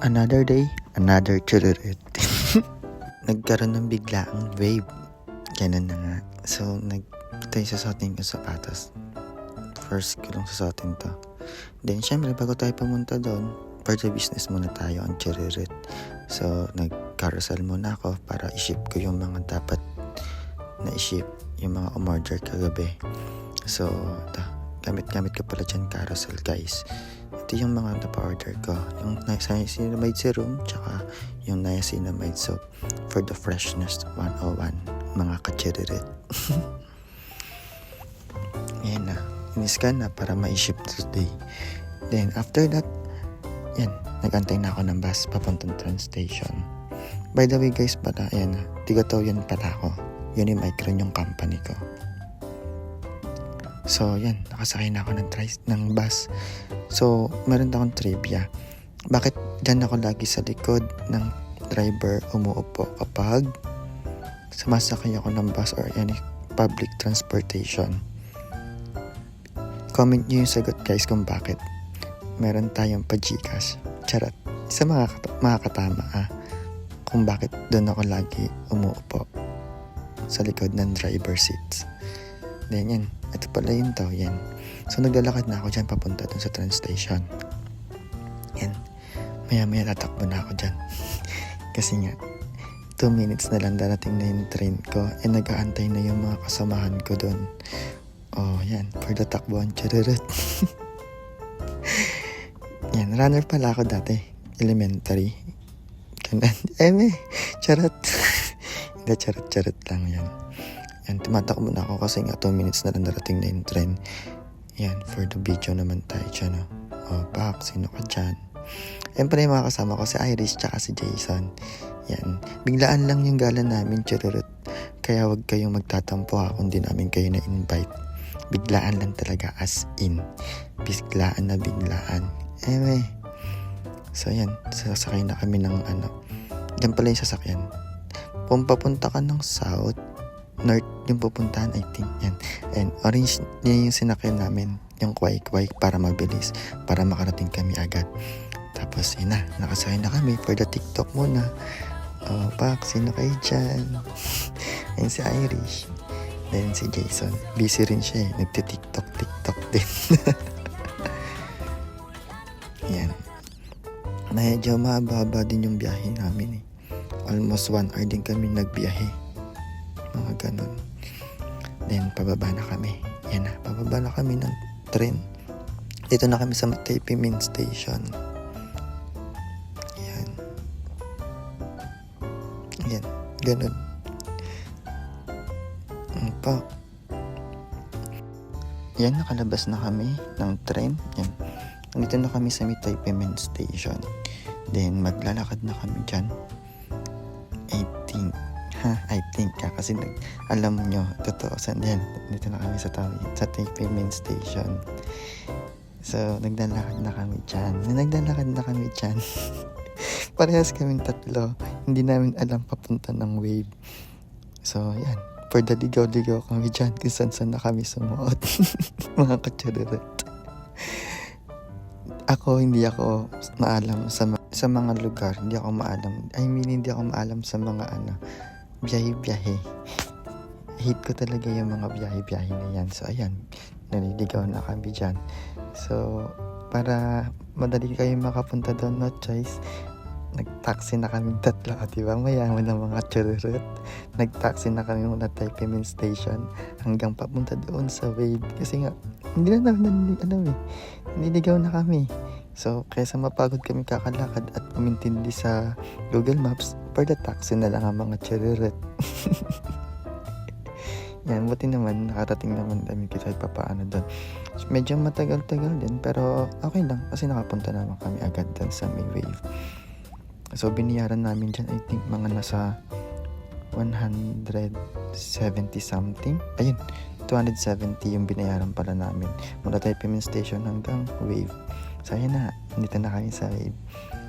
Another day, another chururit. Nagkaroon ng biglaang wave. Ganun na nga. So, ito yung susuotin ko sapatos. First ko lang susuotin to. Then, syempre, bago tayo pumunta doon, for the business muna tayo ang chururit. So, nag-carousel muna ako para i-ship ko yung mga dapat na i-ship, yung mga umorder kagabi. So, gamit-gamit ko pala dyan carousel, guys. Ito yung mga napa-order ko. Yung niacinamide serum, tsaka yung niacinamide soap for the freshness 101, mga kachiririt. Yan na. In-scan na para ma-ship today. Then, after that, yan, nag-antay na ako ng bus papuntang train station. By the way, guys, pala, ayan na, Tigataw-yan pala ako. Unimicron yung company ko. So, yan, nakasakay na ako ng bus. So, meron akong trivia. Bakit dyan ako lagi sa likod ng driver umuupo kapag sumasakay ako ng bus or any public transportation? Comment nyo yung sagot, guys, kung bakit. Meron tayong pa-Gcash. Charot. Isa makakatama kung bakit doon ako lagi umuupo sa likod ng driver seats. Then yan, ito pala yun to, yan. So naglalakad na ako dyan papunta dun sa train station. Yan, maya tatakbo na ako dyan. Kasi nga, 2 minutes na lang darating na yung train ko. Nag-aantay na yung mga kasamahan ko dun. Oh, yan, for the takbuhan, chararot. Yan, runner pala ako dati, elementary. Ganun, charot. Hindi, charot lang yan. Yan, tumatakbo na ako kasi nga 2 minutes na lang darating na yung train. Yan, for the video naman tayo dyan. Pak, sino ka dyan? Yan pala yung mga kasama ko, si Irish tsaka si Jason. Yan, biglaan lang yung gala namin, chururut. Kaya wag kayong magtatampo kung di namin kayo na-invite. Biglaan lang talaga, as in. Biglaan na biglaan. So yan, sasakay na kami ng Yan pala yung sasakyan. Kung papunta ka ng south, north yung pupuntahan, I think yan. And orange yan yung sinakyan namin, yung kway-kway para mabilis, para makarating kami agad. Tapos yun na, nakasakay na kami for the TikTok muna. Pak, sino kayo dyan? Ayun si Irish. Then si Jason, busy rin siya nagti-TikTok din. Yan. Medyo mababa din yung biyahe namin Almost 1 hour din kami nagbiyahe. Mga ganun. Then, pababa na kami. Yan na, pababa na kami ng train. Dito na kami sa Taipei Main Station. Yan. Yan, ganun. Pa. Yan, nakalabas na kami ng train. Yan. Dito na kami sa Taipei Main Station. Then, maglalakad na kami dyan. I think kasi alam nyo, totoo, yan, dito na kami sa Taipei Main Station. So, naglalakad na kami dyan. Parehas kaming tatlo, hindi namin alam papunta ng wave. So, yan, for the ligaw-ligaw kami dyan, kung saan na kami sumuot. Mga katsarurut. Hindi ako maalam sa mga lugar, hindi ako maalam sa mga biyahe-biyahe. Hate ko talaga yung mga biyahe-biyahe na yan. So, ayan, naliligaw na kami dyan. So, para madali kayo makapunta doon, no choice, nag-taxi na kaming tatlo. Diba? Mayaman ng mga chururut. Nag-taxi na kami muna Taipei Main Station hanggang papunta doon sa wave. Kasi nga, hindi na namin nililigaw na kami. So, kaysa mapagod kami kakalakad at umintindi sa Google Maps, for the taxi na lang ang mga chururut. Yan, buti naman, nakarating naman kami kahit papaano doon. So, medyo matagal-tagal din, pero okay lang kasi nakapunta naman kami agad doon sa may wave. So, biniyaran namin dyan, I think, mga nasa 170 something. Ayun, 270 yung binayaran pala namin. Mula Taipei Main Station hanggang wave. So, ayan na, dito na kami sa wave.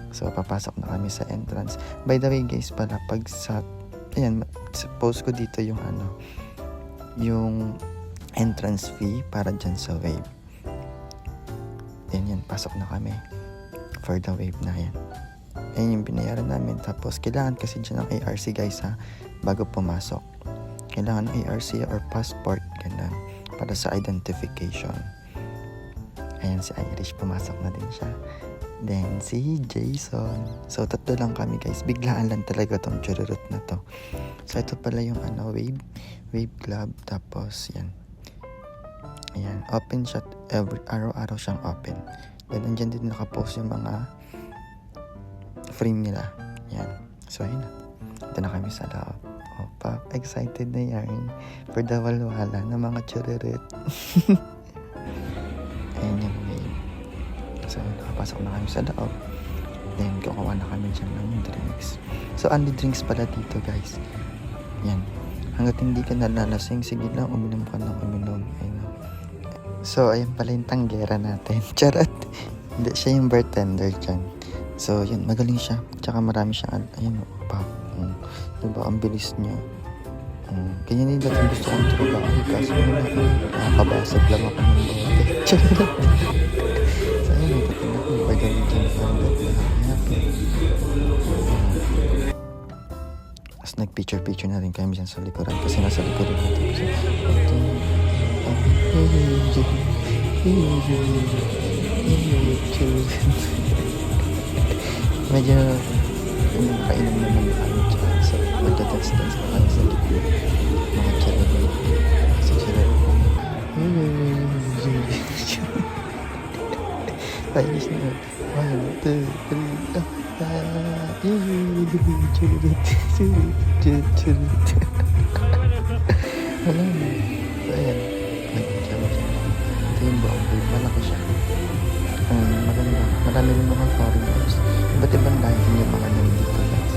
So, papasok na kami sa entrance. By the way, guys, pala, ayan, post ko dito yung yung entrance fee para dyan sa wave. Then yan, pasok na kami for the wave na yan. Ayun yung binayaran namin. Tapos kailangan kasi dyan ng ARC guys ha, bago pumasok. Kailangan ng ARC or passport, ganun, para sa identification. Ayan si Irish, pumasok na din siya. Then si Jason. So tatlo lang kami guys, biglaan lang talaga tong chururut na to. So ito pala yung wave club. Tapos yan, ayan, open shot, araw-araw siyang open. Then andyan din nakapost yung mga frame nila. Yan. So ayun na, ito na kami sa loob. Opa, excited na yan for the walwala ng mga chururut. Ayan yung wave. So nakapasok na kami sa loob. Then kukuha na kami dyan ng drinks. So only drinks pala dito guys. Yan, hanggat hindi ka nalalasing, sige lang, uminom ka ng uminom. Ayun. So ayun pala yung tanggera natin. Charot. Hindi, siya yung bartender dyan. So yun, magaling siya. Tsaka marami siyang, ayun, pop. Diba, ang bilis niya. Ganyan din dati gusto kong trabaho. Kaso nakakabasag lang ako ng bote. Charot. So ayun, nagtatin ako. Magaling dyan ang dati. Tapos nag-picture na rin kami dyan sa likuran. Kasi nasa likuran ko. Medyo nakainom naman kami dyan. So magdadance-dance na kami sa likod. Mga charot. Kasi charot. Painis na. 1, 2, 3. Wala na. So ayan, ito yung buong wave. Malaki siya. Maganda. Marami rin mga foreigners. Iba't ibang lahi yung mga nandito guys.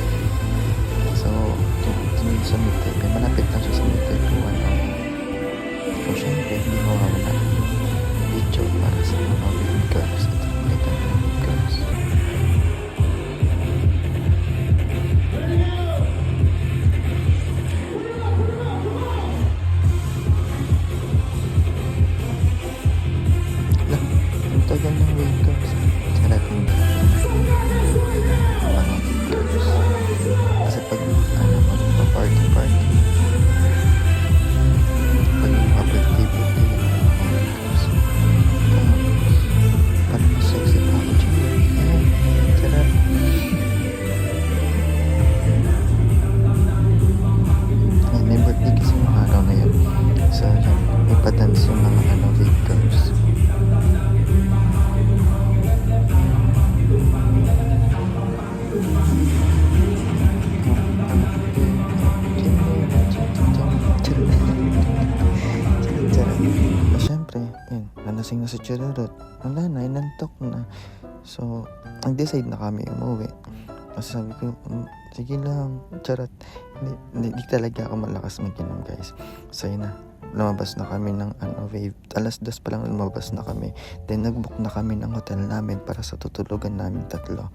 So dun sa Mid-Taipei, malapit lang siya sa Mid-Taipei 1 hour. So syempre hindi mawawala video para sa mga wave girls at mga wave girls. Tagal ng wave girls. Sarap yung mga wave girls. Kasi pag magpa-party pag mga birthday mga girls, parang sexy pa ako dyan. Sarap. May birthday kasi yung araw na yun. So yan, may pa-dance yung mga wave girls. Nalasing na sa chururut. Wala na, inantok na. So, nag-decide na kami umuwi. Kasi sabi ko, sige lang, charot. Hindi talaga ako malakas mag-inom guys. So yun na, lumabas na kami ng wave. 2:00 pa lang lumabas na kami. Then nag-book na kami ng hotel namin para sa tutulugan namin 3.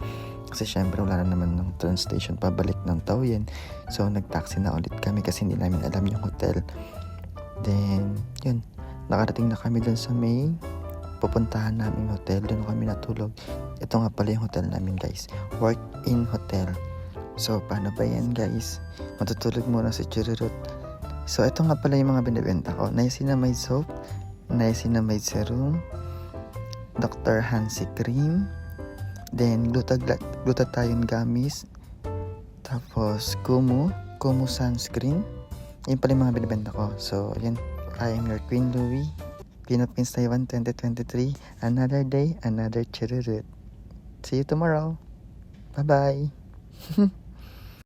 Kasi syempre wala na naman ng train station pabalik ng Taoyuan. So nag-taxi na ulit kami kasi hindi namin alam yung hotel. Then yun, nakarating na kami dun sa may pupuntahan namin hotel. Doon kami natulog. Ito nga pala yung hotel namin guys, Walk-in hotel. So paano ba yan guys? Matutulog muna sa chururut. So ito nga pala yung mga binibenta ko. Niacinamide soap, niacinamide serum, Dr. Hansi cream, then glutathione gummies, tapos Kumu sunscreen. Yan pala yung mga binibenta ko. So yan, I am your Queen Louie. Peanut Pins Taiwan 2023. Another day, another chururut. See you tomorrow. Bye-bye.